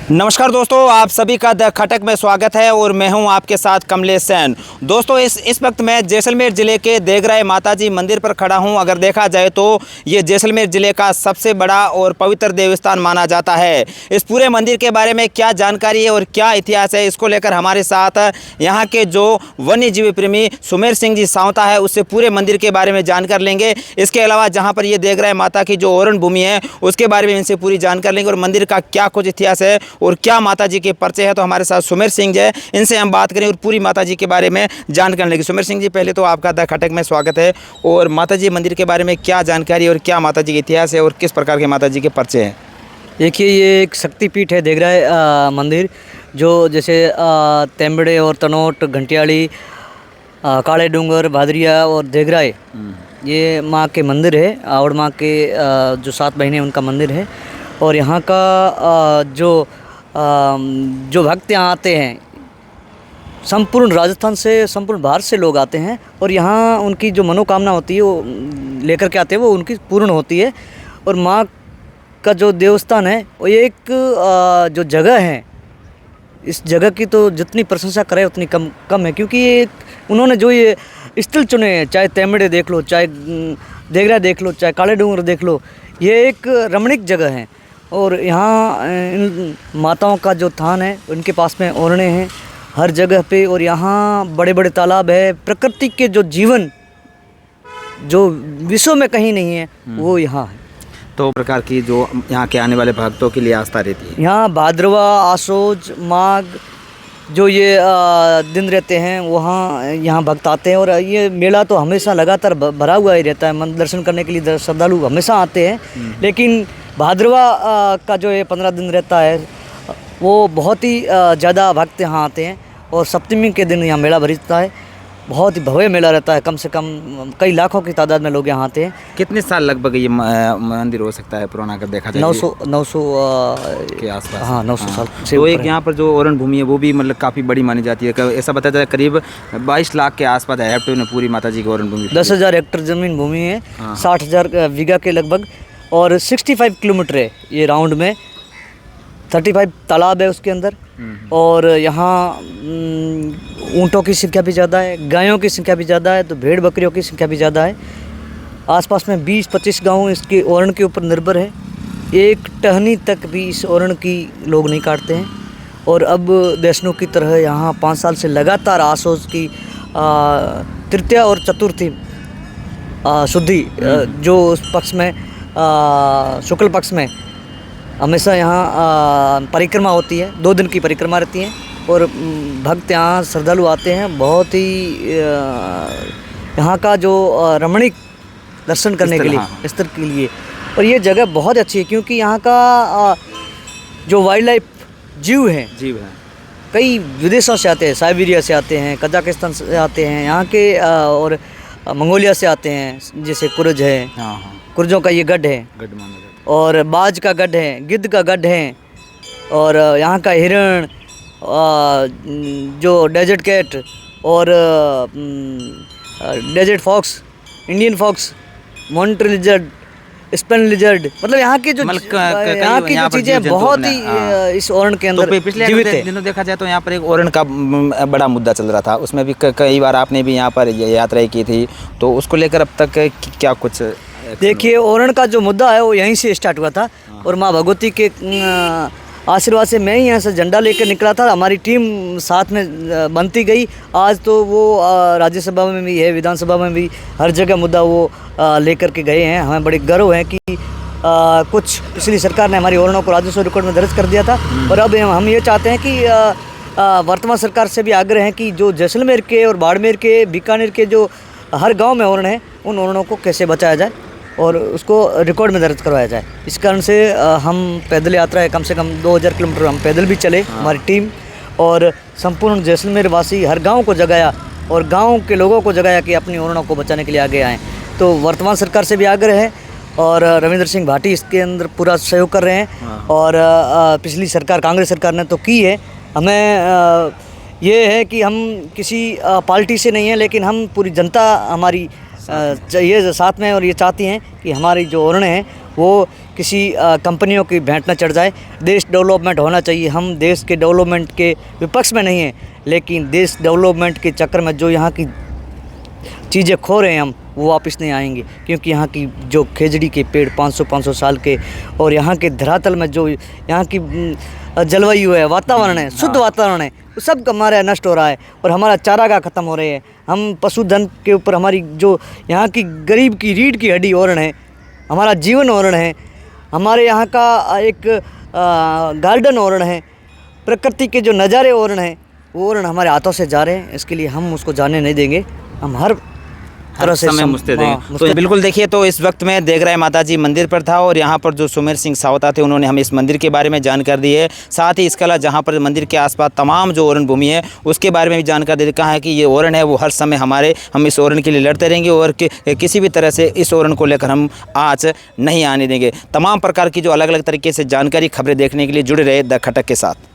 नमस्कार दोस्तों, आप सभी का द खटक में स्वागत है और मैं हूं आपके साथ कमलेश सेन। दोस्तों इस वक्त मैं जैसलमेर ज़िले के देगराय माताजी मंदिर पर खड़ा हूं। अगर देखा जाए तो ये जैसलमेर ज़िले का सबसे बड़ा और पवित्र देवस्थान माना जाता है। इस पूरे मंदिर के बारे में क्या जानकारी है और क्या इतिहास है, इसको लेकर हमारे साथ यहाँ के जो वन्य जीव प्रेमी सुमेर सिंह जी सावता है, उससे पूरे मंदिर के बारे में जानकर लेंगे। इसके अलावा जहाँ पर ये देगराय माता की जो ओरण भूमि है उसके बारे में इनसे पूरी जानकारी लेंगे और मंदिर का क्या कुछ इतिहास है और क्या माता जी के परिचय है। तो हमारे साथ सुमेर सिंह जी है, इनसे हम बात करें और पूरी माता जी के बारे में जानकारी लेंगे। सुमेर सिंह जी, पहले तो आपका द खटक में स्वागत है। और माता जी मंदिर के बारे में क्या जानकारी और क्या माता जी का इतिहास है और किस प्रकार के माता जी के परिचय हैं? देखिए, ये एक शक्तिपीठ है देगराय मंदिर, जो जैसे तेंबड़े और तनोट, घंटियाली, काले डूंगर, भादरिया और देगराय, ये माँ के मंदिर है। आवड़ माँ के जो 7 बहनें उनका मंदिर है। और यहाँ का जो भक्त यहाँ आते हैं, संपूर्ण राजस्थान से, संपूर्ण भारत से लोग आते हैं और यहाँ उनकी जो मनोकामना होती है वो लेकर के आते हैं, वो उनकी पूर्ण होती है। और माँ का जो देवस्थान है वो ये एक जो जगह है, इस जगह की तो जितनी प्रशंसा करें उतनी कम है, क्योंकि ये उन्होंने जो ये स्थल चुने हैं, चाहे तेमड़े देख लो, चाहे देगरा देख लो, चाहे काले डूंगर देख लो, ये एक रमणीक जगह है। और यहाँ इन माताओं का जो थान है, उनके पास में ओरणे हैं हर जगह पे। और यहाँ बड़े बड़े तालाब है, प्रकृति के जो जीवन जो विश्व में कहीं नहीं है वो यहाँ है। तो प्रकार की जो यहाँ के आने वाले भक्तों के लिए आस्था रहती है। यहाँ भाद्रवा, आसोज, माघ जो ये दिन रहते हैं, वहाँ यहाँ भक्त आते हैं। और ये मेला तो हमेशा लगातार भरा हुआ ही रहता है। मंदिर दर्शन करने के लिए श्रद्धालु हमेशा आते हैं। लेकिन भाद्रवा का जो ये 15 दिन रहता है, वो बहुत ही ज़्यादा भक्त यहाँ आते हैं। और सप्तमी के दिन यहाँ मेला भरता है, बहुत ही भव्य मेला रहता है। कम से कम कई लाखों की तादाद में लोग यहाँ आते हैं। कितने साल लगभग ये मंदिर हो सकता है पुराना, अगर देखा जाए? 900 के आसपास। हाँ, 900 साल से। तो एक यहाँ पर जो ओरण भूमि है वो भी मतलब काफ़ी बड़ी मानी जाती है। ऐसा बताया जाता है करीब 22 लाख के आसपास हेक्टेयर में पूरी माता जी की ओरण भूमि। 10,000 हेक्टेयर जमीन भूमि है, 60,000 बीघा के लगभग। और 65 किलोमीटर है ये राउंड में, 35 तालाब है उसके अंदर। और यहाँ ऊँटों की संख्या भी ज़्यादा है, गायों की संख्या भी ज़्यादा है, तो भेड़ बकरियों की संख्या भी ज़्यादा है। आसपास में 20-25 गांव इसके ओरण के ऊपर निर्भर है। एक टहनी तक भी इस ओरण की लोग नहीं काटते हैं। और अब वैष्णो की तरह यहाँ 5 साल से लगातार आसोज की तृतीया और चतुर्थी शुद्धि जो उस पक्ष में शुक्ल पक्ष में हमेशा यहाँ परिक्रमा होती है। 2 दिन की परिक्रमा रहती है और भक्त यहाँ श्रद्धालु आते हैं। बहुत ही यहाँ का जो रमणीक दर्शन करने के लिए, स्तर के लिए। और ये जगह बहुत अच्छी है, क्योंकि यहाँ का जो वाइल्ड लाइफ जीव हैं, कई विदेशों से आते हैं, साइबेरिया से आते हैं, कजाकिस्तान से आते हैं यहाँ के, और मंगोलिया से आते हैं। जैसे कुर्ज है, कुर्जों का ये गढ़ है, और बाज का गढ़ है, गिद्ध का गढ़ है। और यहाँ का हिरण, जो डेजर्ट कैट और desert fox, Indian fox, monitor lizard, Spain lizard, मतलब यहाँ की जो चीज़ें बहुत ही इस ओरण के अंदर पिछले जीवित है। दिनों देखा जाए तो यहाँ पर एक ओरण का बड़ा मुद्दा चल रहा था, उसमें भी कई बार आपने भी यहाँ पर यात्राएं की थी, तो उसको लेकर अब तक क्या कुछ? देखिए, ओरण का जो मुद्दा है वो यहीं से स्टार्ट हुआ था। और माँ भगवती के आशीर्वाद से मैं ही यहाँ से झंडा लेकर निकला था। हमारी टीम साथ में बनती गई। आज तो वो राज्यसभा में भी है, विधानसभा में भी, हर जगह मुद्दा वो लेकर के गए हैं। हमें बड़े गर्व है कि कुछ पिछली सरकार ने हमारी ओरणों को राजस्व रिकॉर्ड में दर्ज कर दिया था। और अब हम ये चाहते हैं कि वर्तमान सरकार से भी आग्रह है कि जो जैसलमेर के और बाड़मेर के, बीकानेर के जो हर गाँव में ओरण है, उन ओरणों को कैसे बचाया जाए और उसको रिकॉर्ड में दर्ज करवाया जाए। इस कारण से हम पैदल यात्रा है, कम से कम 2000 किलोमीटर हम पैदल भी चले, हमारी टीम। और संपूर्ण जैसलमेर वासी हर गांव को जगाया और गांव के लोगों को जगाया कि अपनी ओरणों को बचाने के लिए आगे आएँ। तो वर्तमान सरकार से भी आग्रह है और रविंद्र सिंह भाटी इसके अंदर पूरा सहयोग कर रहे हैं। और पिछली सरकार, कांग्रेस सरकार ने तो की है। हमें ये है कि हम किसी पार्टी से नहीं है, लेकिन हम पूरी जनता हमारी चाहिए साथ में। और ये चाहती हैं कि हमारी जो ओरणें हैं वो किसी कंपनियों की भेंट न चढ़ जाए। देश डेवलपमेंट होना चाहिए। हम देश के डेवलपमेंट के विपक्ष में नहीं हैं, लेकिन देश डेवलपमेंट के चक्कर में जो यहाँ की चीज़ें खो रहे हैं हम, वो वापस नहीं आएंगे। क्योंकि यहाँ की जो खेजड़ी के पेड़ 500 साल के, और यहाँ के धरातल में जो यहाँ की जलवायु है, वातावरण है, शुद्ध वातावरण है, वो सब हमारा नष्ट हो रहा है। और हमारा चारागाह ख़त्म हो रहे हैं। हम पशुधन के ऊपर हमारी जो यहाँ की गरीब की रीढ़ की हड्डी ओरण है, हमारा जीवन ओरण है, हमारे यहाँ का एक गार्डन ओरण है, प्रकृति के जो नज़ारे ओरण हैं, वो ओरण हमारे हाथों से जा रहे हैं। इसके लिए हम उसको जाने नहीं देंगे। हम हर तरह से समय मुस्तैद हैं। तो बिल्कुल देखिए, तो इस वक्त मैं देगराय माताजी मंदिर पर था और यहाँ पर जो सुमेर सिंह सावता थे, उन्होंने हमें इस मंदिर के बारे में जानकारी दी है। साथ ही इसके अलावा जहाँ पर मंदिर के आसपास तमाम जो ओरण भूमि है, उसके बारे में भी जानकारी दे कहा है कि ये ओरण है वो हर समय हम इस ओरण के लिए लड़ते रहेंगे और किसी भी तरह से इस ओरण को लेकर हम आँच नहीं आने देंगे। तमाम प्रकार की जो अलग अलग तरीके से जानकारी, खबरें देखने के लिए जुड़े रहे द खटक के साथ।